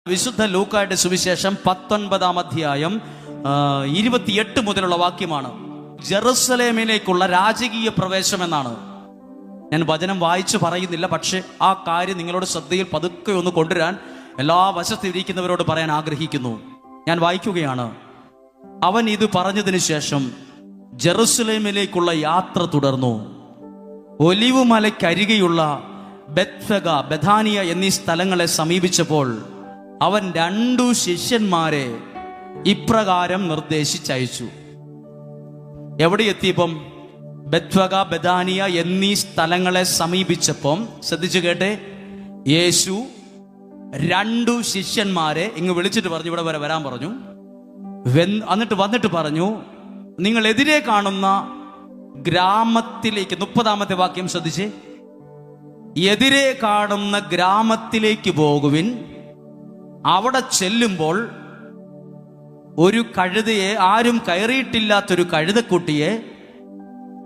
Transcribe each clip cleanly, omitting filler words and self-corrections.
വിശുദ്ധ ലൂക്കായുടെ സുവിശേഷം 19-ാം അധ്യായം 28 മുതലുള്ള വാക്യമാണ്. ജെറുസലേമിലേക്കുള്ള രാജകീയ പ്രവേശം എന്നാണ്. ഞാൻ വചനം വായിച്ചു പറയുന്നില്ല, പക്ഷെ ആ കാര്യം നിങ്ങളോട് ശ്രദ്ധയിൽ പതുക്കെ ഒന്ന് കൊണ്ടുവരാൻ എല്ലാ വശത്തിരിക്കുന്നവരോട് പറയാൻ ആഗ്രഹിക്കുന്നു. ഞാൻ വായിക്കുകയാണ്. അവൻ ഇത് പറഞ്ഞതിന് ശേഷം ജെറുസലേമിലേക്കുള്ള യാത്ര തുടർന്നു. ഒലിവ് മലയ്ക്കരികെയുള്ള ബെത്ഫഗ, ബഥാനിയ എന്നീ സ്ഥലങ്ങളെ സമീപിച്ചപ്പോൾ അവൻ 2 ശിഷ്യന്മാരെ ഇപ്രകാരം നിർദ്ദേശിച്ചയച്ചു. എവിടെ എത്തിയപ്പം? ബെത്ഫഗ, ബഥാനിയ എന്നീ സ്ഥലങ്ങളെ സമീപിച്ചപ്പം, ശ്രദ്ധിച്ചു കേട്ടെ, യേശു 2 ശിഷ്യന്മാരെ ഇങ്ങ് വിളിച്ചിട്ട് പറഞ്ഞു, ഇവിടെ വരെ വരാൻ പറഞ്ഞു. എന്നിട്ട് വന്നിട്ട് പറഞ്ഞു, നിങ്ങൾ എതിരെ കാണുന്ന ഗ്രാമത്തിലേക്ക്, 30-ാമത്തെ വാക്യം ശ്രദ്ധിച്ചേ, എതിരെ കാണുന്ന ഗ്രാമത്തിലേക്ക് പോകുവിൻ. അവിടെ ചെല്ലുമ്പോൾ ഒരു കഴുതയെ, ആരും കയറിയിട്ടില്ലാത്തൊരു കഴുതക്കുട്ടിയെ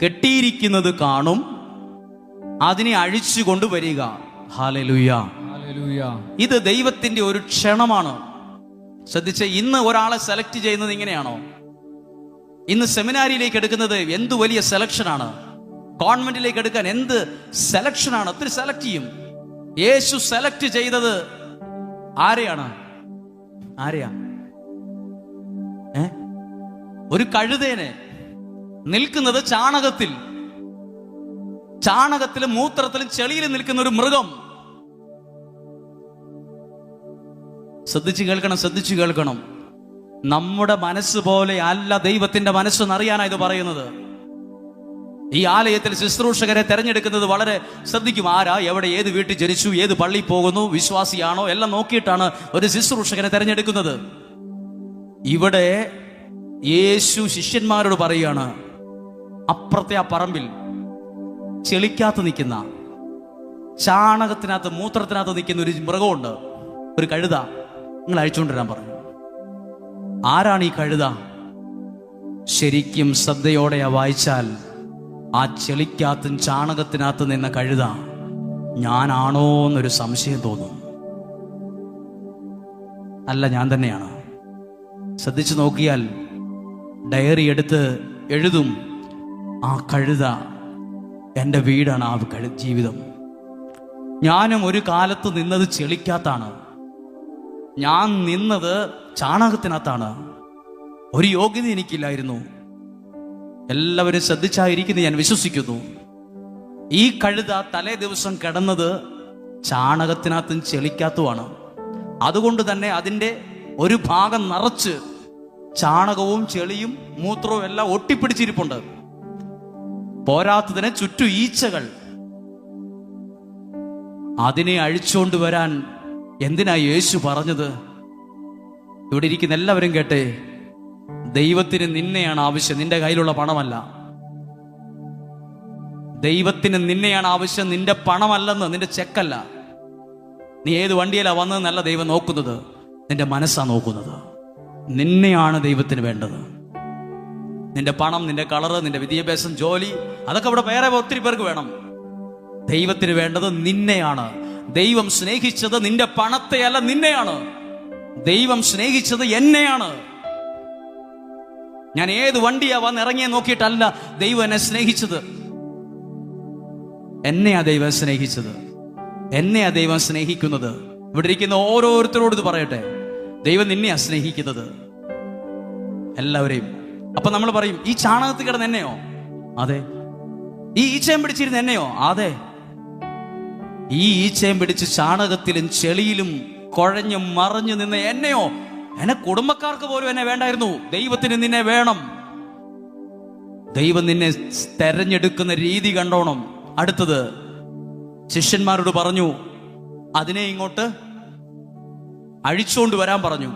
കെട്ടിയിരിക്കുന്നത് കാണും. അതിനെ അഴിച്ചു കൊണ്ടുവരിക. Hallelujah, hallelujah. ഇത് ദൈവത്തിന്റെ ഒരു ക്ഷണമാണ്. ശ്രദ്ധിച്ച, ഇന്ന് ഒരാളെ സെലക്ട് ചെയ്യുന്നത് ഇങ്ങനെയാണോ? ഇന്ന് സെമിനാരിയിലേക്ക് എടുക്കുന്നത് എന്ത് വലിയ സെലക്ഷനാണ്. കോൺവെന്റിലേക്ക് എടുക്കാൻ എന്ത് സെലക്ഷനാണ്. ഒത്തിരി സെലക്ട് ചെയ്യും. യേശു സെലക്ട് ചെയ്തത് ആരെയാണ്? ആരെയാ? ഒരു കഴുതേനെ, നിൽക്കുന്നത് ചാണകത്തിലും മൂത്രത്തിലും ചെളിയിലും നിൽക്കുന്ന ഒരു മൃഗം. ശ്രദ്ധിച്ചു കേൾക്കണം. നമ്മുടെ മനസ്സ് പോലെ അല്ല ദൈവത്തിന്റെ മനസ്സെന്നറിയാനാ ഇത് പറയുന്നത്. ഈ ആലയത്തിൽ ശുശ്രൂഷകരെ തെരഞ്ഞെടുക്കുന്നത് വളരെ ശ്രദ്ധിക്കും. ആരാ, എവിടെ, ഏത് വീട്ടിൽ ജനിച്ചു, ഏത് പള്ളിയിൽ പോകുന്നു, വിശ്വാസിയാണോ, എല്ലാം നോക്കിയിട്ടാണ് ഒരു ശുശ്രൂഷകനെ തെരഞ്ഞെടുക്കുന്നത്. ഇവിടെ യേശു ശിഷ്യന്മാരോട് പറയുകയാണ്, അപ്പുറത്തെ ആ പറമ്പിൽ ചെളിക്കകത്ത് നിൽക്കുന്ന, ചാണകത്തിനകത്ത് മൂത്രത്തിനകത്ത് നിൽക്കുന്ന ഒരു മൃഗമുണ്ട്, ഒരു കഴുത. നിങ്ങൾ അഴിച്ചുകൊണ്ടിരാൻ പറഞ്ഞു. ആരാണ് ഈ കഴുത? ശരിക്കും ശ്രദ്ധയോടെ വായിച്ചാൽ ആ ചെളിക്കകത്തും ചാണകത്തിനകത്ത് നിന്ന കഴുത ഞാനാണോ എന്നൊരു സംശയം തോന്നും. അല്ല, ഞാൻ തന്നെയാണ്. ശ്രദ്ധിച്ചു നോക്കിയാൽ ഡയറി എടുത്ത് എഴുതും, ആ കഴുത എൻ്റെ വീടാണ്, ആ ജീവിതം. ഞാനും ഒരു കാലത്ത് നിന്നത് ചെളിക്കകത്താണ്, ഞാൻ നിന്നത് ചാണകത്തിനകത്താണ്. ഒരു യോഗ്യത എനിക്കില്ലായിരുന്നു. എല്ലാവരും ശ്രദ്ധിച്ചായിരിക്കുന്നു ഞാൻ വിശ്വസിക്കുന്നു. ഈ കഴുത തലേ ദിവസം കിടന്നത് ചാണകത്തിനകത്തും ചെളിക്കകത്തുമാണ്. അതുകൊണ്ട് തന്നെ അതിൻ്റെ ഒരു ഭാഗം നിറച്ച് ചാണകവും ചെളിയും മൂത്രവും എല്ലാം ഒട്ടിപ്പിടിച്ചിരിപ്പുണ്ട്. പോരാത്തതിന് ചുറ്റും ഈച്ചകൾ. അതിനെ അഴിച്ചുകൊണ്ട് വരാൻ എന്തിനാ യേശു പറഞ്ഞത്? ഇവിടെ ഇരിക്കുന്ന എല്ലാവരും കേട്ടെ, ദൈവത്തിന് നിന്നെയാണ് ആവശ്യം, നിന്റെ കയ്യിലുള്ള പണമല്ല. ദൈവത്തിന് നിന്നെയാണ് ആവശ്യം, നിന്റെ പണമല്ലെന്ന്, നിന്റെ ചെക്കല്ല. നീ ഏത് വണ്ടിയിലാ വന്നതെന്നല്ല ദൈവം നോക്കുന്നത്, നിന്റെ മനസ്സാ നോക്കുന്നത്. നിന്നെയാണ് ദൈവത്തിന് വേണ്ടത്. നിന്റെ പണം, നിന്റെ കളറ്, നിന്റെ വിദ്യാഭ്യാസം, ജോലി, അതൊക്കെ അവിടെ വേറെ ഒത്തിരി പേർക്ക് വേണം. ദൈവത്തിന് വേണ്ടത് നിന്നെയാണ്. ദൈവം സ്നേഹിച്ചത് നിന്റെ പണത്തെയല്ല, നിന്നെയാണ്. ദൈവം സ്നേഹിച്ചത് എന്നെയാണ്. ഞാൻ ഏത് വണ്ടിയാ വന്നിറങ്ങിയ നോക്കിയിട്ടല്ല ദൈവം എന്നെ സ്നേഹിച്ചത്. എന്നെയാ ദൈവം സ്നേഹിച്ചത്, എന്നെയാ ദൈവം സ്നേഹിക്കുന്നത്. ഇവിടെ ഇരിക്കുന്ന ഓരോരുത്തരോട് ഇത് പറയട്ടെ, ദൈവം നിന്നെയാ സ്നേഹിക്കുന്നത്, എല്ലാവരെയും. അപ്പൊ നമ്മൾ പറയും, ഈ ചാണകത്തിൽ കിടന്ന് എന്നെയോ? അതെ. ഈ ഈച്ചയും പിടിച്ചിരുന്ന എന്നെയോ? അതെ. ഈ ഈച്ചയും പിടിച്ച് ചാണകത്തിലും ചെളിയിലും കുഴഞ്ഞും മറിഞ്ഞു നിന്ന് എന്നെയോ? എന്നെ കുടുംബക്കാർക്ക് പോലും എന്നെ വേണ്ടായിരുന്നു. ദൈവത്തിന് നിന്നെ വേണം. ദൈവം നിന്നെ തെരഞ്ഞെടുക്കുന്ന രീതി കണ്ടോണം. അടുത്തത് ശിഷ്യന്മാരോട് പറഞ്ഞു, അതിനെ ഇങ്ങോട്ട് അഴിച്ചുകൊണ്ട് വരാൻ പറഞ്ഞു.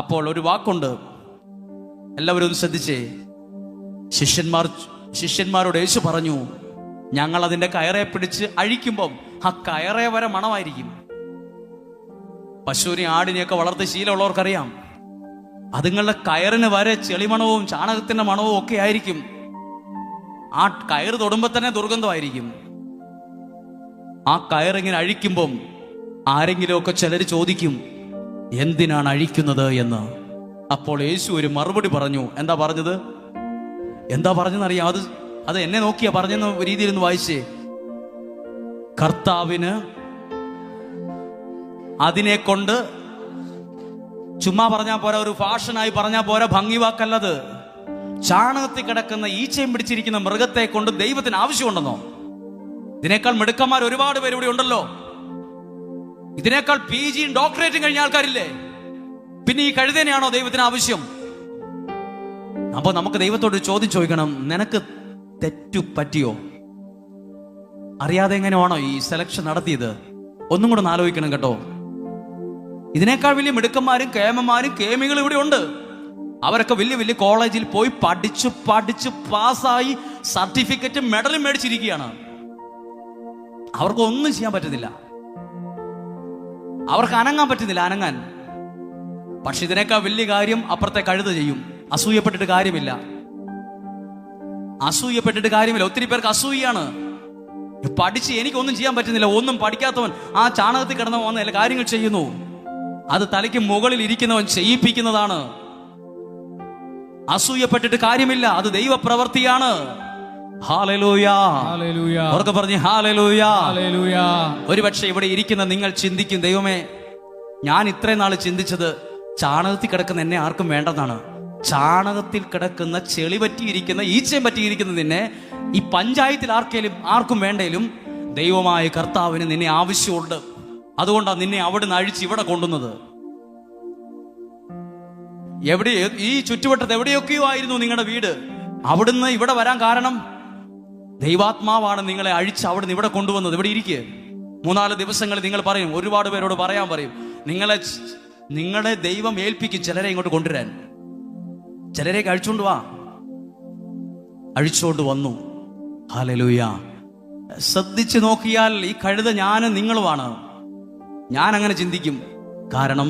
അപ്പോൾ ഒരു വാക്കുണ്ട്, എല്ലാവരും ഒന്ന് ശ്രദ്ധിച്ചേ. ശിഷ്യന്മാരോട് യേശു പറഞ്ഞു, ഞങ്ങൾ അതിന്റെ കയറെ പിടിച്ച് അഴിക്കുമ്പം ആ കയറെ വരെ മണമായിരിക്കും. പശുവിനെ, ആടിനെയൊക്കെ വളർത്തി ശീലമുള്ളവർക്കറിയാം, അതുങ്ങളുടെ കയറിന് വരെ ചെളിമണവും ചാണകത്തിന്റെ മണവും ഒക്കെ ആയിരിക്കും. ആ കയറ് തൊടുമ്പോ തന്നെ ദുർഗന്ധമായിരിക്കും. ആ കയറിങ്ങനെ അഴിക്കുമ്പം ആരെങ്കിലുമൊക്കെ ചിലർ ചോദിക്കും, എന്തിനാണ് അഴിക്കുന്നത് എന്ന്. അപ്പോൾ യേശു ഒരു മറുപടി പറഞ്ഞു. എന്താ പറഞ്ഞത്? എന്താ പറഞ്ഞെന്നറിയാം? അത് എന്നെ നോക്കിയാ പറഞ്ഞെന്ന രീതിയിൽ ഒന്ന് വായിച്ചേ. കർത്താവിന് അതിനെ കൊണ്ട് ചുമ്മാ പറഞ്ഞാൽ പോരാ, ഒരു ഫാഷനായി പറഞ്ഞാൽ പോരാ, ഭംഗി വാക്കല്ലത്. ചാണകത്തിൽ കിടക്കുന്ന ഈച്ചയും പിടിച്ചിരിക്കുന്ന മൃഗത്തെ കൊണ്ട് ദൈവത്തിന് ആവശ്യമുണ്ടെന്നോ? ഇതിനേക്കാൾ മിടുക്കന്മാർ ഒരുപാട് പേര് ഇവിടെ ഉണ്ടല്ലോ. ഇതിനേക്കാൾ PG ഡോക്ടറേറ്റും കഴിഞ്ഞ ആൾക്കാരില്ലേ? പിന്നെ ഈ കഴുതേനെയാണോ ദൈവത്തിന് ആവശ്യം? അപ്പൊ നമുക്ക് ദൈവത്തോട് ചോദ്യം ചോദിക്കണം, നിനക്ക് തെറ്റു പറ്റിയോ? അറിയാതെ എങ്ങനെയാണോ ഈ സെലക്ഷൻ നടത്തിയത്? ഒന്നും കൂടെ ഒന്ന് ആലോചിക്കണം കേട്ടോ. ഇതിനേക്കാൾ വലിയ മിടുക്കന്മാരും കേമന്മാരും കേമികളും ഇവിടെ ഉണ്ട്. അവരൊക്കെ വലിയ വലിയ കോളേജിൽ പോയി പഠിച്ച് പാസ്സായി സർട്ടിഫിക്കറ്റും മെഡലും മേടിച്ചിരിക്കുകയാണ്. അവർക്ക് ഒന്നും ചെയ്യാൻ പറ്റുന്നില്ല, അവർക്ക് അനങ്ങാൻ പറ്റുന്നില്ല, അനങ്ങാൻ. പക്ഷെ ഇതിനേക്കാൾ വലിയ കാര്യം അപ്പുറത്തെ കഴുത ചെയ്യും. അസൂയപ്പെട്ടിട്ട് കാര്യമില്ല, അസൂയപ്പെട്ടിട്ട് കാര്യമില്ല. ഒത്തിരി പേർക്ക് അസൂയാണ്. പഠിച്ച് എനിക്കൊന്നും ചെയ്യാൻ പറ്റുന്നില്ല, ഒന്നും പഠിക്കാത്തവൻ ആ ചാണകത്തിൽ കിടന്നവൻ വന്ന് എല്ലാ കാര്യങ്ങൾ ചെയ്യുന്നു. അത് തലയ്ക്ക് മുകളിൽ ഇരിക്കുന്നവൻ ചെയ്യിപ്പിക്കുന്നതാണ്. അസൂയപ്പെട്ടിട്ട് കാര്യമില്ല, അത് ദൈവപ്രവൃത്തിയാണ്. Hallelujah, hallelujah. അവർക്ക് പറഞ്ഞു ഹല്ലേലൂയ, ഹല്ലേലൂയ. ഒരുപക്ഷെ ഇവിടെ ഇരിക്കുന്ന നിങ്ങൾ ചിന്തിക്കും, ദൈവമേ, ഞാൻ ഇത്രയും നാൾ ചിന്തിച്ചത് ചാണകത്തിൽ കിടക്കുന്ന എന്നെ ആർക്കും വേണ്ടെന്നാണ്. ചാണകത്തിൽ കിടക്കുന്ന ചെളി പറ്റിയിരിക്കുന്ന ഈച്ചയും പറ്റിയിരിക്കുന്ന നിന്നെ ഈ പഞ്ചായത്തിൽ ആർക്കും വേണ്ടേലും ദൈവമായ കർത്താവിന് നിന്നെ ആവശ്യമുണ്ട്. അതുകൊണ്ടാണ് നിന്നെ അവിടുന്ന് അഴിച്ച് ഇവിടെ കൊണ്ടുവന്നത്. ഈ ചുറ്റുവട്ടത്ത് എവിടെയൊക്കെയോ ആയിരുന്നു നിങ്ങളുടെ വീട്. അവിടുന്ന് ഇവിടെ വരാൻ കാരണം ദൈവാത്മാവാണ് നിങ്ങളെ അഴിച്ച് അവിടുന്ന് ഇവിടെ കൊണ്ടുവന്നത്. ഇവിടെ ഇരിക്കുക. 3-4 ദിവസങ്ങൾ നിങ്ങൾ പറയും, ഒരുപാട് പേരോട് പറയാൻ പറയും, നിങ്ങളെ ദൈവം ഏൽപ്പിക്കും ചിലരെ ഇങ്ങോട്ട് കൊണ്ടുവരാൻ. ചിലരെ അഴിച്ചുകൊണ്ട് വാ. അഴിച്ചുകൊണ്ട് വന്നു. ഹല്ലേലൂയ. ശ്രദ്ധിച്ചു നോക്കിയാൽ ഈ കഴുത ഞാനും നിങ്ങളുമാണ്. ഞാൻ അങ്ങനെ ചിന്തിക്കും. കാരണം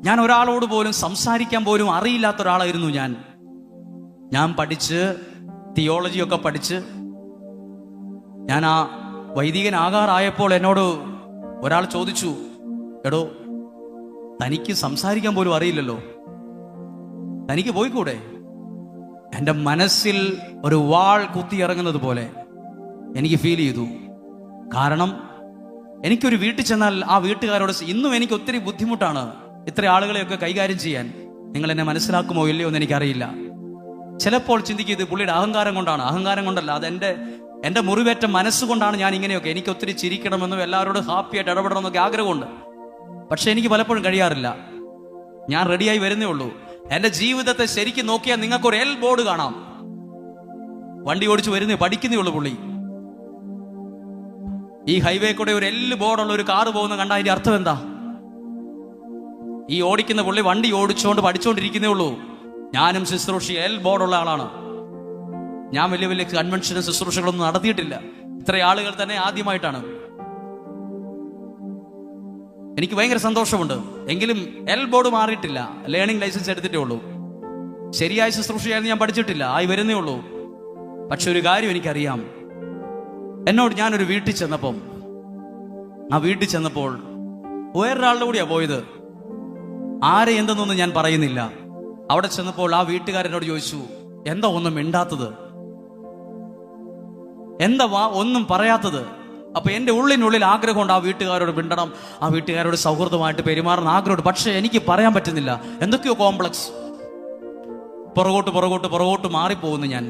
ഞാൻ ഒരാളോട് പോലും സംസാരിക്കാൻ പോലും അറിയില്ലാത്ത ഒരാളായിരുന്നു ഞാൻ പഠിച്ച് തിയോളജിയൊക്കെ പഠിച്ച് ഞാൻ ആ വൈദികനാകാറായപ്പോൾ എന്നോട് ഒരാൾ ചോദിച്ചു, എടോ, തനിക്ക് സംസാരിക്കാൻ പോലും അറിയില്ലല്ലോ, തനിക്ക് പോയിക്കൂടെ? എൻ്റെ മനസ്സിൽ ഒരു വാൾ കുത്തിയിറങ്ങുന്നത് പോലെ എനിക്ക് ഫീൽ ചെയ്തു. കാരണം എനിക്കൊരു വീട്ടിൽ ചെന്നാൽ ആ വീട്ടുകാരോട് ഇന്നും എനിക്ക് ഒത്തിരി ബുദ്ധിമുട്ടാണ് ഇത്ര ആളുകളെയൊക്കെ കൈകാര്യം ചെയ്യാൻ. നിങ്ങൾ എന്നെ മനസ്സിലാക്കുമോ ഇല്ലയോ എന്ന് എനിക്കറിയില്ല. ചിലപ്പോൾ ചിന്തിക്കും, ഇത് പുള്ളിയുടെ അഹങ്കാരം കൊണ്ടാണ്. അഹങ്കാരം കൊണ്ടല്ല, അത് എൻ്റെ മുറിവേറ്റ മനസ്സുകൊണ്ടാണ് ഞാൻ ഇങ്ങനെയൊക്കെ. എനിക്ക് ഒത്തിരി ചിരിക്കണമെന്നും എല്ലാവരോടും ഹാപ്പിയായിട്ട് ഇടപെടണമെന്നൊക്കെ ആഗ്രഹമുണ്ട്. പക്ഷെ എനിക്ക് പലപ്പോഴും കഴിയാറില്ല. ഞാൻ റെഡിയായി വരുന്നേ ഉള്ളൂ. എൻ്റെ ജീവിതത്തെ ശരിക്കും നോക്കിയാൽ നിങ്ങൾക്കൊരു എൽ ബോർഡ് കാണാം. വണ്ടി ഓടിച്ച് വരുന്നേ പഠിക്കുന്നേ ഉള്ളൂ പുള്ളി. ഈ ഹൈവേ കൂടെ ഒരു എൽ ബോർഡുള്ള ഒരു കാറ് പോകുന്ന കണ്ടാൽ അതിന്റെ അർത്ഥം എന്താ? ഈ ഓടിക്കുന്ന പുള്ളി വണ്ടി ഓടിച്ചുകൊണ്ട് പഠിച്ചുകൊണ്ടിരിക്കുന്നേ ഉള്ളൂ. ഞാനും ശുശ്രൂഷ എൽ ബോർഡുള്ള ആളാണ്. ഞാൻ വലിയ വലിയ കൺവെൻഷനും ശുശ്രൂഷകളൊന്നും നടത്തിയിട്ടില്ല. ഇത്ര ആളുകൾ തന്നെ ആദ്യമായിട്ടാണ്. എനിക്ക് ഭയങ്കര സന്തോഷമുണ്ട്. എങ്കിലും എൽ ബോർഡ് മാറിയിട്ടില്ല. ലേണിംഗ് ലൈസൻസ് എടുത്തിട്ടേ ഉള്ളൂ. ശരിയായ ശുശ്രൂഷയായിരുന്നു ഞാൻ പഠിച്ചിട്ടില്ല, ആയി വരുന്നേ ഉള്ളൂ. പക്ഷെ ഒരു കാര്യം എനിക്കറിയാം. എന്നോട് ഞാനൊരു വീട്ടിൽ ചെന്നപ്പോൾ വേറൊരാളുടെ കൂടിയാ പോയത്. ആരെ എന്തെന്നൊന്നും ഞാൻ പറയുന്നില്ല. അവിടെ ചെന്നപ്പോൾ ആ വീട്ടുകാരനോട് ചോദിച്ചു, എന്താ ഒന്നും മിണ്ടാത്തത്, എന്താ ഒന്നും പറയാത്തത്? അപ്പൊ എൻ്റെ ഉള്ളിനുള്ളിൽ ആഗ്രഹമുണ്ട് ആ വീട്ടുകാരോട് മിണ്ടണം, ആ വീട്ടുകാരോട് സൗഹൃദമായിട്ട് പെരുമാറുന്ന ആഗ്രഹമുണ്ട്. പക്ഷെ എനിക്ക് പറയാൻ പറ്റുന്നില്ല. എന്തൊക്കെയോ കോംപ്ലക്സ്. പുറകോട്ട് മാറിപ്പോകുന്നു ഞാൻ.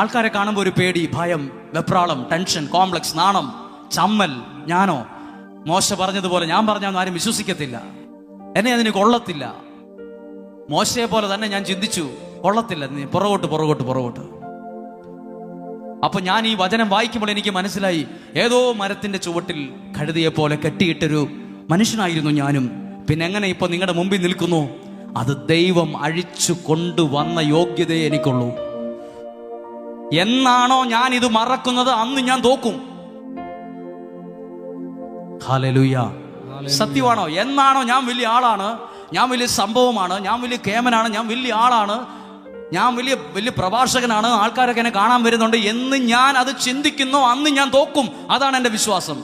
ആൾക്കാരെ കാണുമ്പോൾ ഒരു പേടി, ഭയം, വെപ്രാളം, ടെൻഷൻ, കോംപ്ലക്സ്, നാണം, ചമ്മൽ. ഞാനോ മോശ പറഞ്ഞതുപോലെ ഞാൻ പറഞ്ഞാൽ ആരും വിശ്വസിക്കത്തില്ല, എന്നെ അതിന് കൊള്ളത്തില്ല. മോശയെ പോലെ തന്നെ ഞാൻ ചിന്തിച്ചു, കൊള്ളത്തില്ല, നീ പുറകോട്ട്. അപ്പൊ ഞാൻ ഈ വചനം വായിക്കുമ്പോൾ എനിക്ക് മനസ്സിലായി, ഏതോ മരത്തിന്റെ ചുവട്ടിൽ കഴുതയെ പോലെ കെട്ടിയിട്ടൊരു മനുഷ്യനായിരുന്നു ഞാനും. പിന്നെ എങ്ങനെ ഇപ്പൊ നിങ്ങളുടെ മുമ്പിൽ നിൽക്കുന്നു? അത് ദൈവം അഴിച്ചു കൊണ്ടുവന്ന യോഗ്യതയെ എനിക്കുള്ളൂ. എന്നാണോ ഞാൻ ഇത് മറക്കുന്നത്, അന്ന് ഞാൻ തോക്കും. ഹല്ലേലൂയ. സത്യമാണോ? എന്നാണോ ഞാൻ വലിയ ആളാണ്, ഞാൻ വലിയ സംഭവമാണ്, ഞാൻ വലിയ കേമനാണ്, ഞാൻ വലിയ ആളാണ്, ഞാൻ വലിയ പ്രഭാഷകനാണ്, ആൾക്കാരൊക്കെ എന്നെ കാണാൻ വരുന്നുണ്ട് എന്ന് ഞാൻ അത് ചിന്തിക്കുന്നു, അന്ന് ഞാൻ തോക്കും. അതാണ് എൻ്റെ വിശ്വാസം.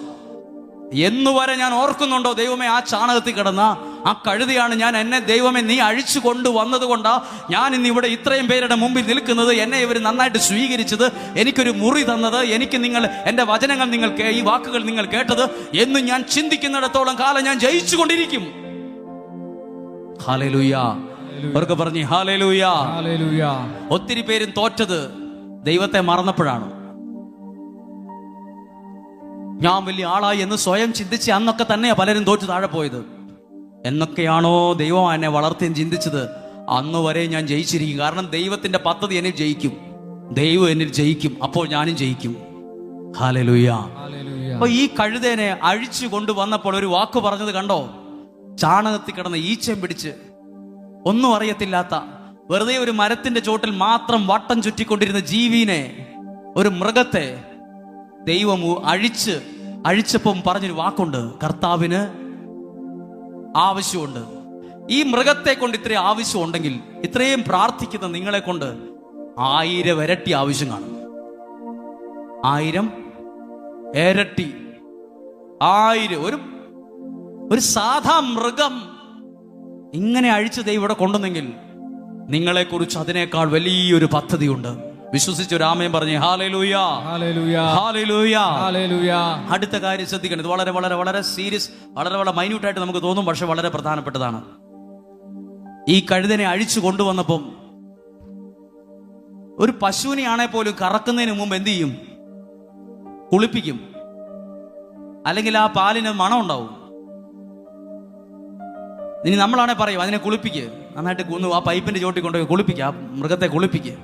എന്നുവരെ ഞാൻ ഓർക്കുന്നുണ്ടോ ദൈവമേ, ആ ചാണകത്തിൽ കിടന്ന ആ കഴുതയാണ് ഞാൻ. എന്നെ ദൈവമേ നീ അഴിച്ചു കൊണ്ടുവന്നത് കൊണ്ടാ ഞാൻ ഇന്ന് ഇവിടെ ഇത്രയും പേരുടെ മുമ്പിൽ നിൽക്കുന്നത്. എന്നെ ഇവർ നന്നായിട്ട് സ്വീകരിച്ചത്, എനിക്കൊരു മുറി തന്നത്, എനിക്ക് നിങ്ങൾ എൻ്റെ വചനങ്ങൾ നിങ്ങൾ ഈ വാക്കുകൾ നിങ്ങൾ കേട്ടത് എന്ന് ഞാൻ ചിന്തിക്കുന്നിടത്തോളം കാലം ഞാൻ ജയിച്ചു കൊണ്ടിരിക്കും. ഹല്ലേലൂയ. അവർക്ക് പറഞ്ഞു ഹല്ലേലൂയ. ഒത്തിരി പേരും തോറ്റത് ദൈവത്തെ മറന്നപ്പോഴാണ്. ഞാൻ വലിയ ആളായി എന്ന് സ്വയം ചിന്തിച്ച് അന്നൊക്കെ തന്നെയാ പലരും തോറ്റു താഴെ പോയത്. എന്നൊക്കെയാണോ ദൈവം എന്നെ വളർത്തിയും ചിന്തിച്ചത്, അന്ന് വരെ ഞാൻ ജയിച്ചിരിക്കും. കാരണം ദൈവത്തിന്റെ പദ്ധതി എന്നിൽ ജയിക്കും, ദൈവം എന്നിൽ ജയിക്കും, അപ്പോൾ ഞാനും ജയിക്കും. ഹല്ലേലൂയ. അപ്പൊ ഈ കഴുതേനെ അഴിച്ചു കൊണ്ടുവന്നപ്പോൾ ഒരു വാക്ക് പറഞ്ഞത് കണ്ടോ? ചാണകത്തിൽ കിടന്ന് ഈച്ചയും പിടിച്ച് ഒന്നും അറിയത്തില്ലാത്ത, വെറുതെ ഒരു മരത്തിന്റെ ചോട്ടിൽ മാത്രം വട്ടം ചുറ്റിക്കൊണ്ടിരുന്ന ജീവിനെ, ഒരു മൃഗത്തെ ദൈവം അഴിച്ചപ്പം പറഞ്ഞൊരു വാക്കുണ്ട്, കർത്താവിന് ആവശ്യമുണ്ട്. ഈ മൃഗത്തെ കൊണ്ട് ഇത്രയും ആവശ്യമുണ്ടെങ്കിൽ ഇത്രയും പ്രാർത്ഥിക്കുന്ന നിങ്ങളെ കൊണ്ട് 1000 ഇരട്ടി ആവശ്യം കാണും. 1000 ഇരട്ടി 1000. ഒരു സാധാ മൃഗം ഇങ്ങനെ അഴിച്ച് ദൈവം ഇവിടെ കൊണ്ടുവന്നെങ്കിൽ നിങ്ങളെക്കുറിച്ച് അതിനേക്കാൾ വലിയൊരു പദ്ധതിയുണ്ട്. വിശ്വസിച്ചൊരു ആമേൻ പറഞ്ഞേ. Hallelujah, hallelujah, hallelujah, hallelujah. അടുത്ത കാര്യം ശ്രദ്ധിക്കണം. ഇത് വളരെ വളരെ വളരെ സീരിയസ്, വളരെ വളരെ മൈന്യൂട്ടായിട്ട് നമുക്ക് തോന്നും, പക്ഷെ വളരെ പ്രധാനപ്പെട്ടതാണ്. ഈ കഴുതനെ അഴിച്ചു കൊണ്ടുവന്നപ്പം ഒരു പശുവിനെ ആണെ പോലും കറക്കുന്നതിന് മുമ്പ് എന്ത് ചെയ്യും? കുളിപ്പിക്കും. അല്ലെങ്കിൽ ആ പാലിന് മണം ഉണ്ടാവും. ഇനി നമ്മളാണെ പറയും അതിനെ കുളിപ്പിക്കുക, നന്നായിട്ട് കുന്നു ആ പൈപ്പിന്റെ ചോട്ടി കൊണ്ടുപോയി കുളിപ്പിക്കുക, ആ മൃഗത്തെ കുളിപ്പിക്കുക.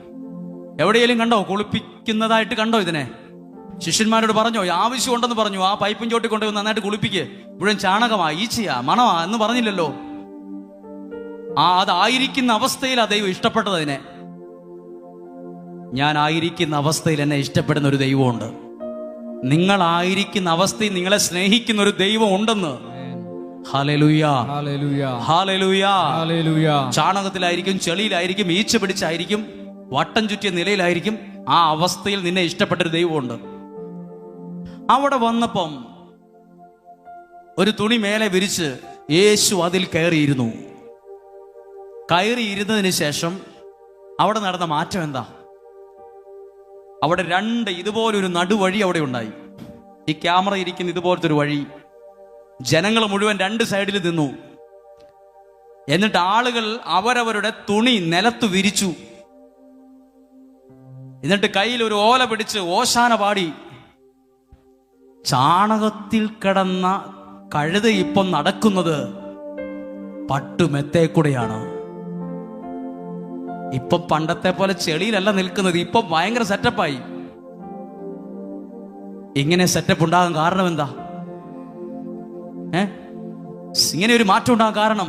എവിടെയെങ്കിലും കണ്ടോ കുളിപ്പിക്കുന്നതായിട്ട്? കണ്ടോ ഇതിനെ? ശിഷ്യന്മാരോട് പറഞ്ഞോ? ആവശ്യമുണ്ടെന്ന് പറഞ്ഞു. ആ പൈപ്പിൻ ചോട്ടി കൊണ്ടുപോയി നന്നായിട്ട് കുളിപ്പിക്കുക. മുഴുവൻ ചാണകമാ, ഈച്ചയാ, മണമാ എന്ന് പറഞ്ഞില്ലല്ലോ. അതായിരിക്കുന്ന അവസ്ഥയിൽ ആ ദൈവം ഇഷ്ടപ്പെട്ടത് അതിനെ. ഞാൻ ആയിരിക്കുന്ന അവസ്ഥയിൽ എന്നെ ഇഷ്ടപ്പെടുന്ന ഒരു ദൈവമുണ്ട്. നിങ്ങളായിരിക്കുന്ന അവസ്ഥയിൽ നിങ്ങളെ സ്നേഹിക്കുന്ന ഒരു ദൈവം ഉണ്ടെന്ന്. Hallelujah, hallelujah, hallelujah, hallelujah. ചാണകത്തിലായിരിക്കും, ചെളിയിലായിരിക്കും, ഈച്ച പിടിച്ചായിരിക്കും, വട്ടം ചുറ്റിയ നിലയിലായിരിക്കും, ആ അവസ്ഥയിൽ നിന്നെ ഇഷ്ടപ്പെട്ടൊരു ദൈവമുണ്ട്. അവിടെ വന്നപ്പം ഒരു തുണി മേലെ വിരിച്ച് യേശു അതിൽ കയറിയിരുന്നു. കയറിയിരുന്നതിന് ശേഷം അവിടെ നടന്ന മാറ്റം എന്താ? അവിടെ 2 ഇതുപോലൊരു നടുവഴി അവിടെ ഉണ്ടായി. ഈ ക്യാമറ ഇരിക്കുന്ന ഇതുപോലത്തെ ഒരു വഴി. ജനങ്ങൾ മുഴുവൻ 2 സൈഡിൽ നിന്നു. എന്നിട്ട് ആളുകൾ അവരവരുടെ തുണി നിലത്ത് വിരിച്ചു. എന്നിട്ട് കയ്യിൽ ഒരു ഓല പിടിച്ച് ഓശാന പാടി. ചാണകത്തിൽ കിടന്ന കഴുത ഇപ്പം നടക്കുന്നത് പട്ടുമെത്തേക്കൂടെയാണ്. ഇപ്പൊ പണ്ടത്തെ പോലെ ചെളിയിലല്ല നിൽക്കുന്നത്, ഇപ്പൊ ഭയങ്കര സെറ്റപ്പായി. ഇങ്ങനെ സെറ്റപ്പ് ഉണ്ടാകാൻ കാരണം എന്താ? ഇങ്ങനെ ഒരു മാറ്റം ഉണ്ടാകാൻ കാരണം,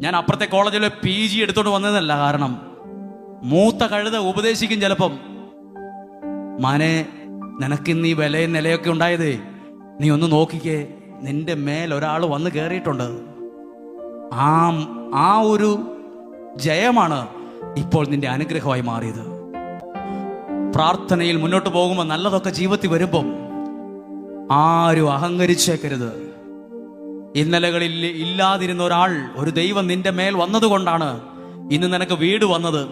ഞാൻ അപ്പുറത്തെ കോളേജിലെ PG എടുത്തോണ്ട് വന്നതല്ല. കാരണം മൂത്ത കഴുത ഉപദേശിക്കും ചിലപ്പം, മാനെ നിനക്കിന്ന് ഈ വിലയും നിലയൊക്കെ ഉണ്ടായതേ, നീ ഒന്ന് നോക്കിക്കേ, നിന്റെ മേൽ ഒരാൾ വന്ന് കയറിയിട്ടുണ്ട്. ആ ഒരു ജയമാണ് ഇപ്പോൾ നിന്റെ അനുഗ്രഹമായി മാറിയത്. പ്രാർത്ഥനയിൽ മുന്നോട്ട് പോകുമ്പോൾ നല്ലതൊക്കെ ജീവിതത്തിൽ വരുമ്പം ആരും അഹങ്കരിച്ചേക്കരുത്. ഇന്നലകളിൽ ഇല്ലാതിരുന്ന ഒരാൾ, ഒരു ദൈവം നിന്റെ മേൽ വന്നതുകൊണ്ടാണ് ഇന്ന് നിനക്ക് വീട് വന്നത്,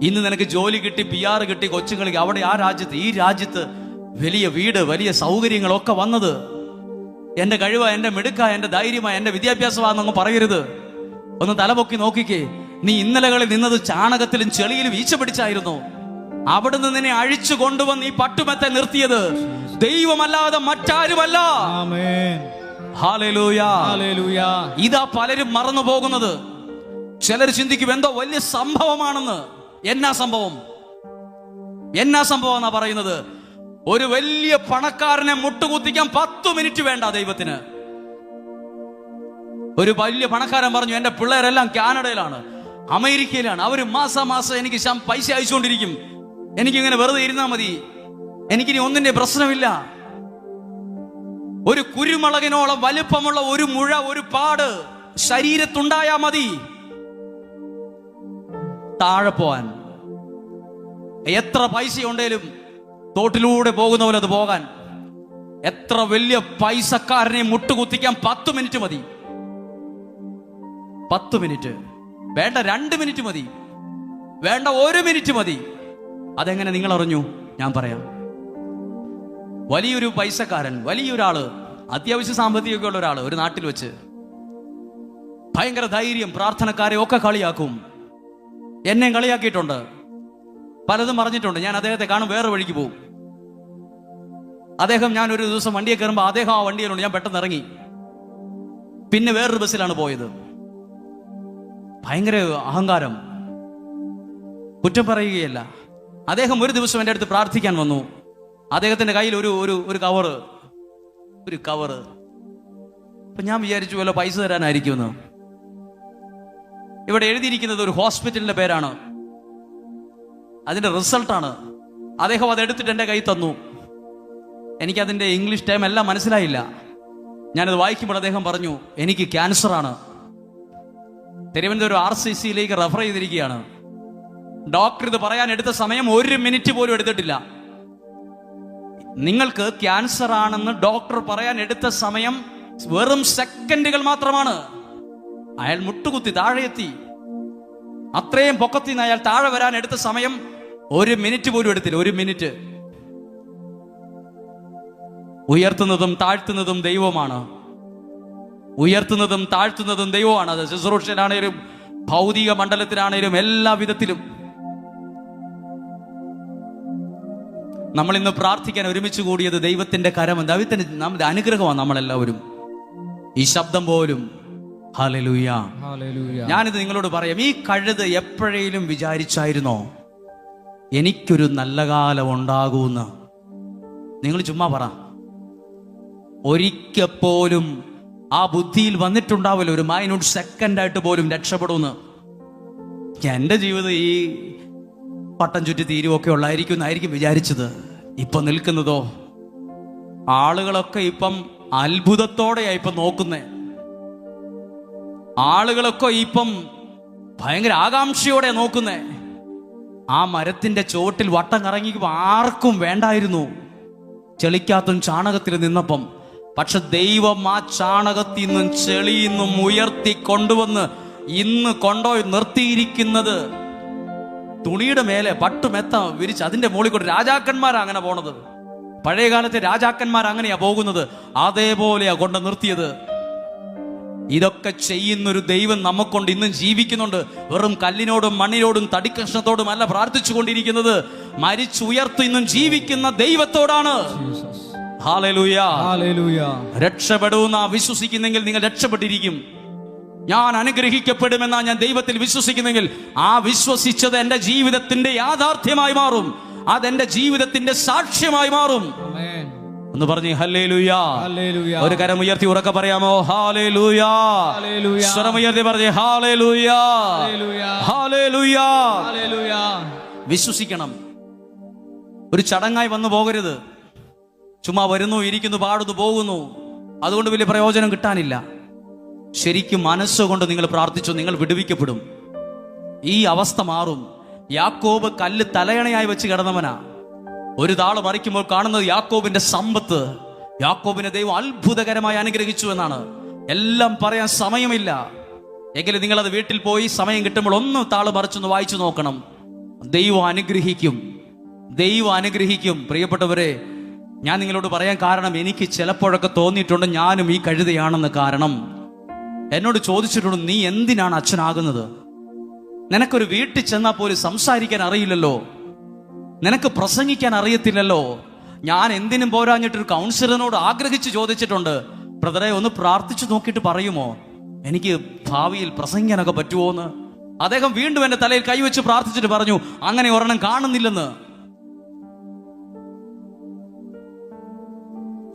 ഇന്ന് നിനക്ക് ജോലി കിട്ടി, PR കിട്ടി, കൊച്ചുങ്ങൾക്ക് അവിടെ ആ രാജ്യത്ത് ഈ രാജ്യത്ത് വലിയ വീട്, വലിയ സൗകര്യങ്ങളൊക്കെ വന്നത്. എന്റെ കഴിവ, എന്റെ മിടുക്ക, എന്റെ ധൈര്യമായ, എന്റെ വിദ്യാഭ്യാസമാണെന്നൊന്നും പറയരുത്. ഒന്ന് തലപൊക്കി നോക്കിക്കേ. നീ ഇന്നലകളിൽ നിന്നത് ചാണകത്തിലും ചെളിയിലും ഈച്ച പിടിച്ചായിരുന്നു. അവിടുന്ന് നിന്നെ അഴിച്ചു കൊണ്ടുവന്ന് ഈ പട്ടുമെത്തെ നിർത്തിയത് ദൈവമല്ലാതെ മറ്റാരുമല്ല. Hallelujah, hallelujah. ഇതാ പലരും മറന്നു പോകുന്നത്. ചിലർ ചിന്തിക്കും എന്തോ വലിയ സംഭവമാണെന്ന്. എന്നാ സംഭവം? എന്നാ സംഭവം എന്നാ പറയുന്നത്? ഒരു വലിയ പണക്കാരനെ മുട്ടുകുത്തിക്കാൻ 10 മിനിറ്റ് വേണ്ട ദൈവത്തിന്. ഒരു വലിയ പണക്കാരൻ പറഞ്ഞു, എന്റെ പിള്ളേരെല്ലാം കാനഡയിലാണ്, അമേരിക്കയിലാണ്, അവര് മാസം എനിക്ക് പൈസ അയച്ചുകൊണ്ടിരിക്കും, എനിക്കിങ്ങനെ വെറുതെ ഇരുന്നാൽ മതി, എനിക്കിനി ഒന്നിന്റെ പ്രശ്നമില്ല. ഒരു കുരുമുളകിനോളം വലുപ്പമുള്ള ഒരു മുഴ, ഒരു പാട് ശരീരത്തുണ്ടായാ മതി താഴെ പോവാൻ. എത്ര പൈസ ഉണ്ടേലും തോട്ടിലൂടെ പോകുന്ന പോലെ അത് പോകാൻ. എത്ര വലിയ പൈസക്കാരനെ മുട്ടുകുത്തിക്കാൻ 10 മിനിറ്റ് മതി. 10 മിനിറ്റ് വേണ്ട, 2 മിനിറ്റ് മതി, വേണ്ട 1 മിനിറ്റ് മതി. അതെങ്ങനെ നിങ്ങൾ അറിഞ്ഞു? ഞാൻ പറയാം. വലിയൊരു പൈസക്കാരൻ, വലിയൊരാള്, അത്യാവശ്യ സാമ്പത്തികമൊക്കെ ഉള്ള ഒരാള് ഒരു നാട്ടിൽ വെച്ച് ഭയങ്കര ധൈര്യം, പ്രാർത്ഥനക്കാരെ ഒക്കെ കളിയാക്കും. എന്നെ കളിയാക്കിയിട്ടുണ്ട്, പലതും പറഞ്ഞിട്ടുണ്ട്. ഞാൻ അദ്ദേഹത്തെ കാണും വേറെ വഴിക്ക് പോകും. ഞാൻ ഒരു ദിവസം വണ്ടിയെ കയറുമ്പോൾ അദ്ദേഹം ആ വണ്ടിയിലുണ്ട്. ഞാൻ പെട്ടെന്ന് ഇറങ്ങി, പിന്നെ വേറൊരു ബസ്സിലാണ് പോയത്. ഭയങ്കര അഹങ്കാരം, കുറ്റം പറയുകയല്ല. അദ്ദേഹം ഒരു ദിവസം എൻ്റെ അടുത്ത് പ്രാർത്ഥിക്കാൻ വന്നു. അദ്ദേഹത്തിന്റെ കയ്യിൽ ഒരു കവറ്. അപ്പൊ ഞാൻ വിചാരിച്ചു വല്ല പൈസ തരാനായിരിക്കുമെന്ന്. ഇവിടെ എഴുതിയിരിക്കുന്നത് ഒരു ഹോസ്പിറ്റലിന്റെ പേരാണ്, അതിന്റെ റിസൾട്ടാണ്. അദ്ദേഹം അതെടുത്തിട്ട് എൻ്റെ കൈ തന്നു. എനിക്കതിന്റെ ഇംഗ്ലീഷ് ടൈം എല്ലാം മനസ്സിലായില്ല. ഞാനത് വായിക്കുമ്പോൾ അദ്ദേഹം പറഞ്ഞു, എനിക്ക് ക്യാൻസറാണ്, തിരുവനന്തപുരം RCCയിലേക്ക് റെഫർ ചെയ്തിരിക്കുകയാണ്. ഡോക്ടർ ഇത് പറയാൻ എടുത്ത സമയം 1 മിനിറ്റ് പോലും എടുത്തിട്ടില്ല. നിങ്ങൾക്ക് ക്യാൻസർ ആണെന്ന് ഡോക്ടർ പറയാൻ എടുത്ത സമയം വെറും സെക്കൻഡുകൾ മാത്രമാണ്. അയാൾ മുട്ടുകുത്തി താഴെ എത്തി. അത്രയും പൊക്കത്തിൽ നിന്ന് അയാൾ താഴെ വരാൻ എടുത്ത സമയം 1 മിനിറ്റ് പോലും എടുത്തില്ല. 1 മിനിറ്റ്. ഉയർത്തുന്നതും താഴ്ത്തുന്നതും ദൈവമാണ്. ഉയർത്തുന്നതും താഴ്ത്തുന്നതും ദൈവമാണ്. അത് ശുശ്രൂഷയിലാണേലും ഭൗതിക മണ്ഡലത്തിലാണേലും എല്ലാ വിധത്തിലും. നമ്മൾ ഇന്ന് പ്രാർത്ഥിക്കാൻ ഒരുമിച്ച് കൂടിയത് ദൈവത്തിന്റെ കരമാണ്, ദൈവത്തിന്റെ നമ്മുടെ അനുഗ്രഹമാണ്. നമ്മളെല്ലാവരും ഈ ശബ്ദം പോലും ഹല്ലേലൂയ. ഞാനിത് നിങ്ങളോട് പറയാം, ഈ കഴുത എപ്പോഴേലും വിചാരിച്ചായിരുന്നോ എനിക്കൊരു നല്ല കാലം ഉണ്ടാകൂന്ന്? നിങ്ങൾ ചുമ്മാ പറ. ഒരിക്കപ്പോലും ആ ബുദ്ധിയിൽ വന്നിട്ടുണ്ടാവില്ല ഒരു മൈനൂട്ട് സെക്കൻഡായിട്ട് പോലും രക്ഷപ്പെടുമെന്ന്. എൻ്റെ ജീവിതം ഈ പട്ടം ചുറ്റി തീരുവൊക്കെ ഉള്ളായിരിക്കും വിചാരിച്ചത്. ഇപ്പൊ നിൽക്കുന്നതോ ആളുകളൊക്കെ ഇപ്പം അത്ഭുതത്തോടെയാ ഇപ്പം നോക്കുന്നേ. ആളുകളൊക്കെ ഇപ്പം ഭയങ്കര ആകാംക്ഷയോടെ നോക്കുന്നേ. ആ മരത്തിന്റെ ചോട്ടിൽ വട്ടം കറങ്ങിക്കുമ്പോൾ ആർക്കും വേണ്ടായിരുന്നു, ചെളിക്കാത്തും ചാണകത്തിൽ നിന്നപ്പം. പക്ഷെ ദൈവം ആ ചാണകത്തിൽ നിന്നും ചെളിയിൽ നിന്നും ഉയർത്തി കൊണ്ടുവന്ന് ഇന്ന് കൊണ്ടുപോയി നിർത്തിയിരിക്കുന്നത് തുണിയുടെ മേലെ പട്ടുമെത്ത വിരിച്ച് അതിന്റെ മുകളിൽ കൊണ്ട്. രാജാക്കന്മാരാ അങ്ങനെ പോണത്. പഴയ കാലത്തെ രാജാക്കന്മാർ അങ്ങനെയാ പോകുന്നത്. അതേപോലെയാ കൊണ്ട് നിർത്തിയത്. ഇതൊക്കെ ചെയ്യുന്നൊരു ദൈവം നമുക്കൊണ്ട് ഇന്നും ജീവിക്കുന്നുണ്ട്. വെറും കല്ലിനോടും മണ്ണിനോടും തടിക്കഷ്ണത്തോടും അല്ല പ്രാർത്ഥിച്ചു കൊണ്ടിരിക്കുന്നത്, മരിച്ചുയർത്തി ഇന്നും ജീവിക്കുന്ന ദൈവത്തോടാണ്. Hallelujah, hallelujah. രക്ഷപ്പെടുമെന്നാ വിശ്വസിക്കുന്നെങ്കിൽ നിങ്ങൾ രക്ഷപ്പെട്ടിരിക്കും. ഞാൻ അനുഗ്രഹിക്കപ്പെടുമെന്നാ ഞാൻ ദൈവത്തിൽ വിശ്വസിക്കുന്നെങ്കിൽ ആ വിശ്വസിച്ചത് എൻ്റെ ജീവിതത്തിന്റെ യാഥാർത്ഥ്യമായി മാറും. അതെന്റെ ജീവിതത്തിന്റെ സാക്ഷ്യമായി മാറും. ഒന്ന് പറഞ്ഞേ ഹല്ലേലൂയ. ഒരു കരം ഉയർത്തി ഉറക്കെ പറയാമോ? ഹല്ലേലൂയ. സ്വരമുയർത്തി പറഞ്ഞേ ഹല്ലേലൂയ, ഹല്ലേലൂയ. വിശ്വസിക്കണം. ഒരു ചടങ്ങായി വന്നു പോകരുത്. ചുമ്മാ വരുന്നു, ഇരിക്കുന്നു, പാടുന്നു, പോകുന്നു. അതുകൊണ്ട് വലിയ പ്രയോജനം കിട്ടാനില്ല. ശരിക്കും മനസ്സുകൊണ്ട് നിങ്ങൾ പ്രാർത്ഥിച്ചു, നിങ്ങൾ വിടുവിക്കപ്പെടും. ഈ അവസ്ഥ മാറും. യാക്കോബ് കല്ല് തലയണയായി വെച്ച് കിടന്നവനാ. ഒരു താള് മറിക്കുമ്പോൾ കാണുന്നത് യാക്കോബിന്റെ സമ്പത്ത്. യാക്കോബിനെ ദൈവം അത്ഭുതകരമായി അനുഗ്രഹിച്ചു എന്നാണ്. എല്ലാം പറയാൻ സമയമില്ല. എങ്കിലും നിങ്ങളത് വീട്ടിൽ പോയി സമയം കിട്ടുമ്പോൾ ഒന്ന് താള് മറിച്ചൊന്ന് വായിച്ചു നോക്കണം. ദൈവം അനുഗ്രഹിക്കും, ദൈവം അനുഗ്രഹിക്കും. പ്രിയപ്പെട്ടവരെ, ഞാൻ നിങ്ങളോട് പറയാൻ കാരണം, എനിക്ക് ചിലപ്പോഴൊക്കെ തോന്നിയിട്ടുണ്ട് ഞാനും ഈ കഴുതയാണെന്ന്. കാരണം എന്നോട് ചോദിച്ചിട്ടുണ്ട്, നീ എന്തിനാണ് അച്ഛനാകുന്നത്? നിനക്കൊരു വീട്ടിൽ ചെന്നാൽ പോലും സംസാരിക്കാൻ അറിയില്ലല്ലോ, നിനക്ക് പ്രസംഗിക്കാൻ അറിയത്തില്ലല്ലോ. ഞാൻ എന്തിനും പോരാഞ്ഞിട്ടൊരു കൗൺസിലറിനോട് ആഗ്രഹിച്ച് ചോദിച്ചിട്ടുണ്ട്, ബ്രദറെ ഒന്ന് പ്രാർത്ഥിച്ചു നോക്കിയിട്ട് പറയുമോ എനിക്ക് ഭാവിയിൽ പ്രസംഗിക്കാനൊക്കെ പറ്റുമോ എന്ന്. അദ്ദേഹം വീണ്ടും എന്റെ തലയിൽ കൈവച്ച് പ്രാർത്ഥിച്ചിട്ട് പറഞ്ഞു, അങ്ങനെ ഒരെണ്ണം കാണുന്നില്ലെന്ന്.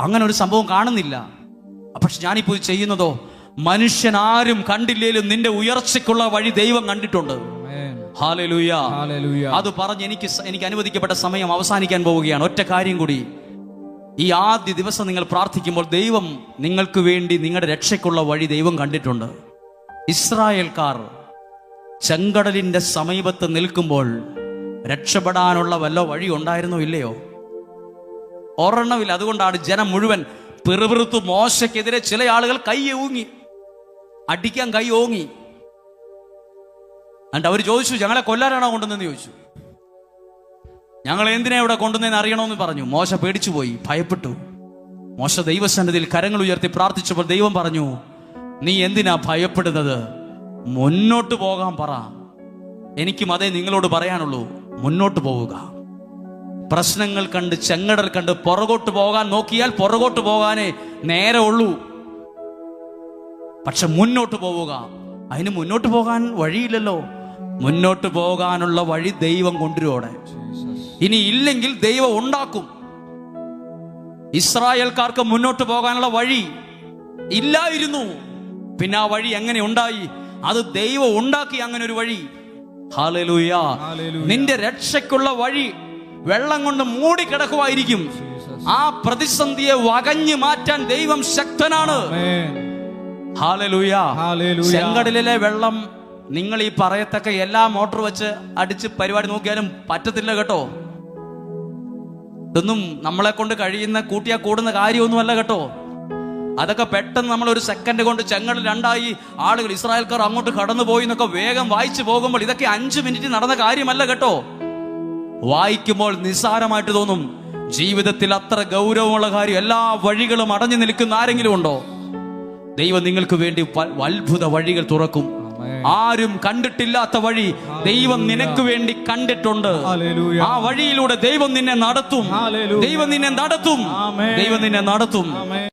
അങ്ങനെ ഒരു സംഭവം കാണുന്നില്ല. പക്ഷെ ഞാനിപ്പോ ചെയ്യുന്നതോ, മനുഷ്യൻ ആരും കണ്ടില്ലേലും നിന്റെ ഉയർച്ചയ്ക്കുള്ള വഴി ദൈവം കണ്ടിട്ടുണ്ട്. ഹല്ലേലൂയ. അത് പറഞ്ഞ് എനിക്ക് അനുവദിക്കപ്പെട്ട സമയം അവസാനിക്കാൻ പോവുകയാണ്. ഒറ്റ കാര്യം കൂടി, ഈ ആദ്യ ദിവസം നിങ്ങൾ പ്രാർത്ഥിക്കുമ്പോൾ ദൈവം നിങ്ങൾക്ക് വേണ്ടി നിങ്ങളുടെ രക്ഷയ്ക്കുള്ള വഴി ദൈവം കണ്ടിട്ടുണ്ട്. ഇസ്രായേൽക്കാർ ചെങ്കടലിന്റെ സമീപത്ത് നിൽക്കുമ്പോൾ രക്ഷപ്പെടാനുള്ള വല്ല വഴി ഉണ്ടായിരുന്നോ ഇല്ലയോ? ഒരെണ്ണമില്ല. അതുകൊണ്ടാണ് ജനം മുഴുവൻ പിറുപിറുത്തു മോശയ്ക്കെതിരെ ചില ആളുകൾ കൈ ഓങ്ങി, അടിക്കാൻ കൈ ഓങ്ങി. എന്നിട്ട് അവർ ചോദിച്ചു, ഞങ്ങളെ കൊല്ലാനാണോ കൊണ്ടുവന്നെന്ന് ചോദിച്ചു. ഞങ്ങൾ എന്തിനാ ഇവിടെ കൊണ്ടുവന്നതെന്ന് അറിയണമെന്ന് പറഞ്ഞു. മോശ പേടിച്ചു പോയി, ഭയപ്പെട്ടു. മോശ ദൈവസന്നിധിയിൽ കരങ്ങൾ ഉയർത്തി പ്രാർത്ഥിച്ചപ്പോൾ ദൈവം പറഞ്ഞു, നീ എന്തിനാ ഭയപ്പെടുന്നത്? മുന്നോട്ട് പോകാൻ പറ. എനിക്കും അതേ നിങ്ങളോട് പറയാനുള്ളൂ, മുന്നോട്ട് പോവുക. പ്രശ്നങ്ങൾ കണ്ട്, ചെങ്കടൽ കണ്ട് പുറകോട്ട് പോകാൻ നോക്കിയാൽ പുറകോട്ട് പോകാനേ നേരെ ഉള്ളൂ. പക്ഷെ മുന്നോട്ട് പോവുക. അതിന് മുന്നോട്ട് പോകാൻ വഴിയില്ലല്ലോ. മുന്നോട്ട് പോകാനുള്ള വഴി ദൈവം കൊണ്ടുവരോടെ. ഇനി ഇല്ലെങ്കിൽ ദൈവം ഉണ്ടാക്കും. ഇസ്രായേൽക്കാർക്ക് മുന്നോട്ട് പോകാനുള്ള വഴി ഇല്ലായിരുന്നു. പിന്നെ ആ വഴി എങ്ങനെ ഉണ്ടായി? അത് ദൈവം ഉണ്ടാക്കി അങ്ങനെ ഒരു വഴി. ഹല്ലേലൂയ. നിന്റെ രക്ഷയ്ക്കുള്ള വഴി വെള്ളം കൊണ്ട് മൂടിക്കിടക്കുമായിരിക്കും. ആ പ്രതിസന്ധിയെ വകഞ്ഞു മാറ്റാൻ ദൈവം ശക്തനാണ്. ഹല്ലേലൂയ. ചെങ്കടലിലെ വെള്ളം നിങ്ങൾ ഈ പറയത്തക്ക എല്ലാ മോട്ടോർ വെച്ച് അടിച്ച് പരിപാടി നോക്കിയാലും പറ്റത്തില്ല കേട്ടോ. ഇതൊന്നും നമ്മളെ കൊണ്ട് കഴിയുന്ന കൂട്ടിയാ കൂടുന്ന കാര്യമൊന്നുമല്ല കേട്ടോ. അതൊക്കെ പെട്ടെന്ന് നമ്മൾ ഒരു സെക്കൻഡ് കൊണ്ട് ചെങ്കടൽ രണ്ടായി, ആളുകൾ ഇസ്രായേൽക്കാർ അങ്ങോട്ട് കടന്നു പോയി എന്നൊക്കെ വേഗം വായിച്ചു പോകുമ്പോൾ ഇതൊക്കെ 5 മിനിറ്റ് നടന്ന കാര്യമല്ല കേട്ടോ. വായിക്കുമ്പോൾ നിസ്സാരമായിട്ട് തോന്നും. ജീവിതത്തിൽ അത്ര ഗൗരവമുള്ള കാര്യം, എല്ലാ വഴികളും അടഞ്ഞു നിൽക്കുന്ന ആരെങ്കിലും ഉണ്ടോ? ദൈവം നിങ്ങൾക്ക് വേണ്ടി അത്ഭുത വഴികൾ തുറക്കും. ആരും കണ്ടിട്ടില്ലാത്ത വഴി ദൈവം നിനക്ക് വേണ്ടി കണ്ടിട്ടുണ്ട്. ആ വഴിയിലൂടെ ദൈവം നിന്നെ നടത്തും. ദൈവം നിന്നെ നടത്തും. ദൈവം നിന്നെ നടത്തും.